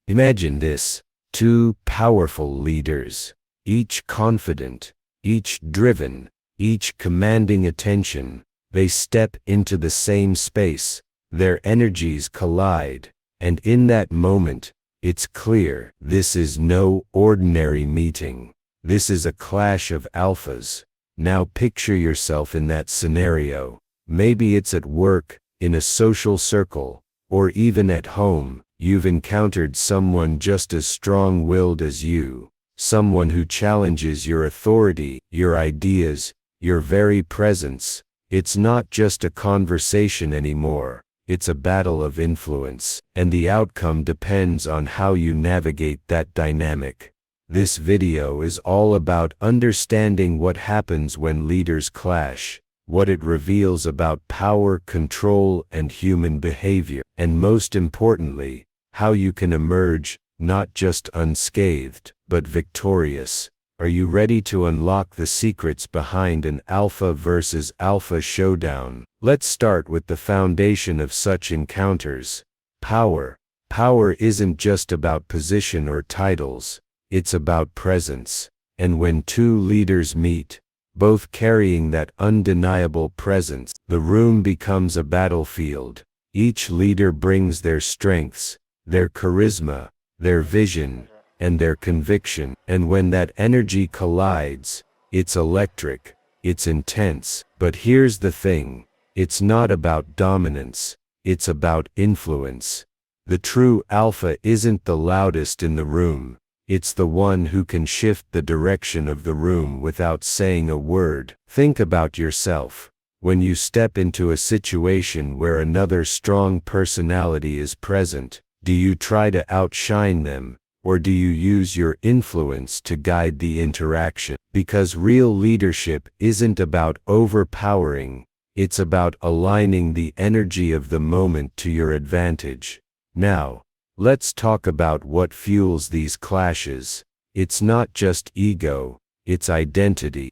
Imagine this: two powerful leaders, each confident, each driven, each commanding attention. They step into the same space, their energies collide, and in that moment, it's clear this is no ordinary meeting. This is a clash of alphas. Now picture yourself in that scenario. Maybe it's at work, in a social circle, or even at home. You've encountered someone just as strong-willed as you, someone who challenges your authority, your ideas, your very presence. It's not just a conversation anymore, it's a battle of influence, and the outcome depends on how you navigate that dynamic. This video is all about understanding what happens when leaders clash, what it reveals about power, control, and human behavior, and most importantly, how you can emerge, not just unscathed, but victorious. Are you ready to unlock the secrets behind an alpha versus alpha showdown? Let's start with the foundation of such encounters: power. Power isn't just about position or titles, it's about presence. And when two leaders meet, both carrying that undeniable presence, the room becomes a battlefield. Each leader brings their strengths, their charisma, their vision, and their conviction. And when that energy collides, it's electric, it's intense. But here's the thing: it's not about dominance, it's about influence. The true alpha isn't the loudest in the room, it's the one who can shift the direction of the room without saying a word. Think about yourself. When you step into a situation where another strong personality is present, do you try to outshine them, or do you use your influence to guide the interaction? Because real leadership isn't about overpowering, it's about aligning the energy of the moment to your advantage. Now, let's talk about what fuels these clashes. It's not just ego, it's identity.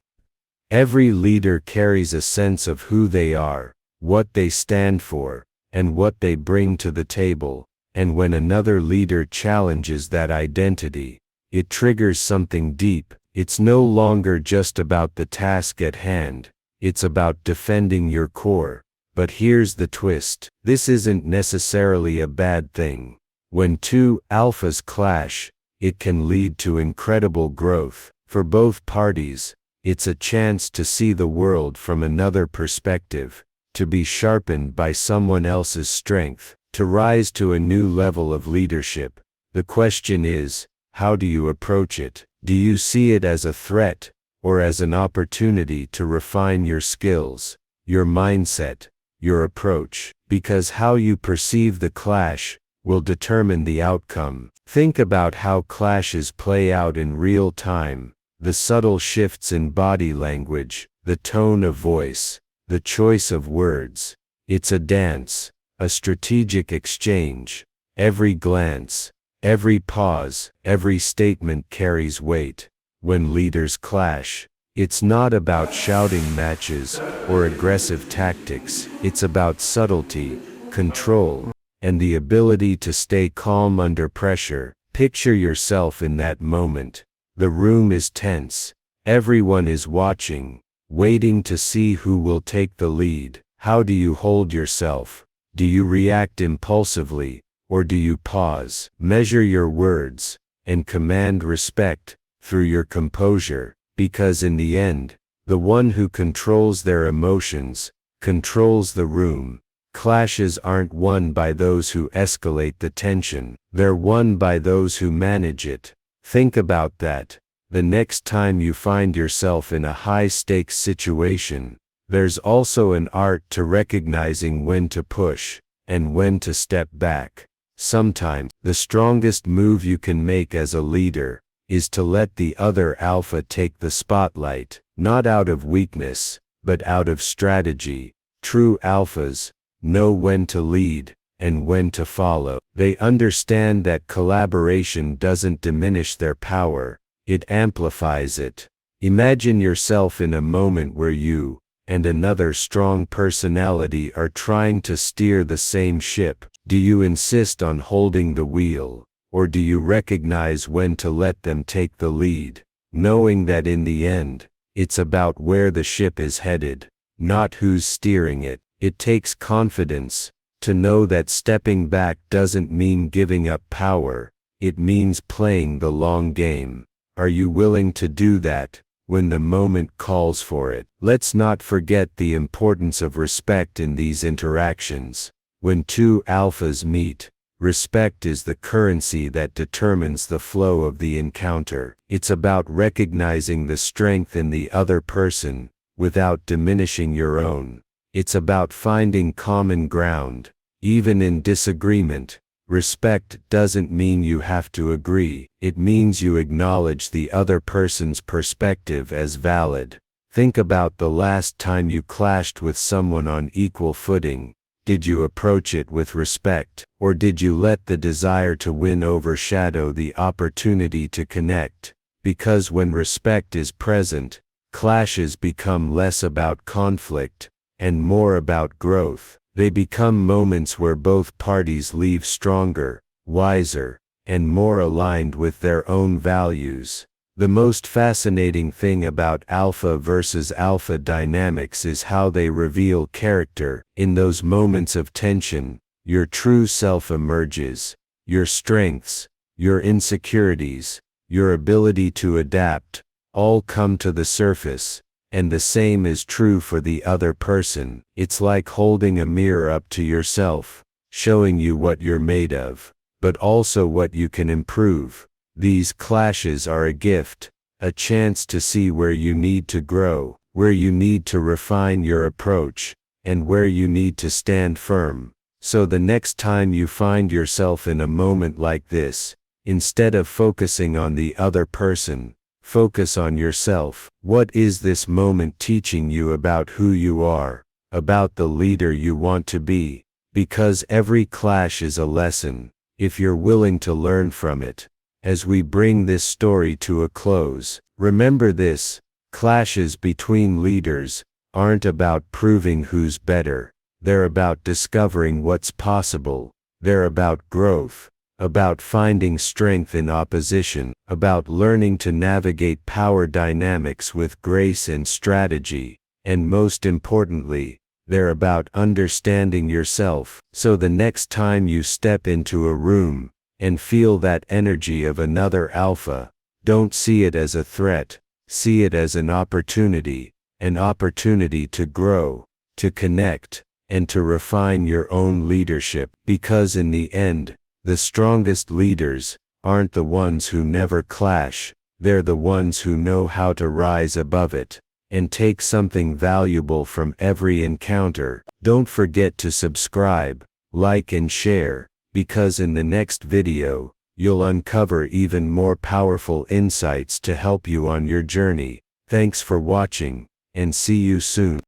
Every leader carries a sense of who they are, what they stand for, and what they bring to the table. And when another leader challenges that identity, it triggers something deep. It's no longer just about the task at hand, it's about defending your core. But here's the twist: this isn't necessarily a bad thing. When two alphas clash, it can lead to incredible growth. For both parties, it's a chance to see the world from another perspective, to be sharpened by someone else's strength, to rise to a new level of leadership. The question is, how do you approach it? Do you see it as a threat, or as an opportunity to refine your skills, your mindset, your approach? Because how you perceive the clash will determine the outcome. Think about how clashes play out in real time: the subtle shifts in body language, the tone of voice, the choice of words. It's a dance, a strategic exchange. Every glance, every pause, every statement carries weight. When leaders clash, it's not about shouting matches or aggressive tactics. It's about subtlety, control, and the ability to stay calm under pressure. Picture yourself in that moment. The room is tense. Everyone is watching, waiting to see who will take the lead. How do you hold yourself? Do you react impulsively, or do you pause, measure your words, and command respect through your composure? Because in the end, the one who controls their emotions controls the room. Clashes aren't won by those who escalate the tension, they're won by those who manage it. Think about that. The next time you find yourself in a high-stakes situation, there's also an art to recognizing when to push and when to step back. Sometimes, the strongest move you can make as a leader is to let the other alpha take the spotlight, not out of weakness, but out of strategy. True alphas know when to lead and when to follow. They understand that collaboration doesn't diminish their power, it amplifies it. Imagine yourself in a moment where you and another strong personality are trying to steer the same ship. Do you insist on holding the wheel, Or do you recognize when to let them take the lead, knowing that in the end, it's about where the ship is headed, not who's steering it? It takes confidence to know that stepping back doesn't mean giving up power, it means playing the long game. Are you willing to do that when the moment calls for it? Let's not forget the importance of respect in these interactions. When two alphas meet, respect is the currency that determines the flow of the encounter. It's about recognizing the strength in the other person without diminishing your own. It's about finding common ground, even in disagreement. Respect doesn't mean you have to agree, it means you acknowledge the other person's perspective as valid. Think about the last time you clashed with someone on equal footing. Did you approach it with respect, or did you let the desire to win overshadow the opportunity to connect? Because when respect is present, clashes become less about conflict and more about growth. They become moments where both parties leave stronger, wiser, and more aligned with their own values. The most fascinating thing about alpha versus alpha dynamics is how they reveal character. In those moments of tension, your true self emerges. Your strengths, your insecurities, your ability to adapt, all come to the surface. And the same is true for the other person. It's like holding a mirror up to yourself, showing you what you're made of, but also what you can improve. These clashes are a gift, a chance to see where you need to grow, where you need to refine your approach, and where you need to stand firm. So the next time you find yourself in a moment like this, instead of focusing on the other person, focus on yourself. What is this moment teaching you about who you are, about the leader you want to be? Because every clash is a lesson, if you're willing to learn from it. As we bring this story to a close, remember this: clashes between leaders aren't about proving who's better. They're about discovering what's possible. They're about growth, about finding strength in opposition, about learning to navigate power dynamics with grace and strategy, and most importantly, they're about understanding yourself. So the next time you step into a room and feel that energy of another alpha, don't see it as a threat, see it as an opportunity to grow, to connect, and to refine your own leadership. Because in the end, the strongest leaders aren't the ones who never clash, they're the ones who know how to rise above it and take something valuable from every encounter. Don't forget to subscribe, like and share, because in the next video, you'll uncover even more powerful insights to help you on your journey. Thanks for watching, and see you soon.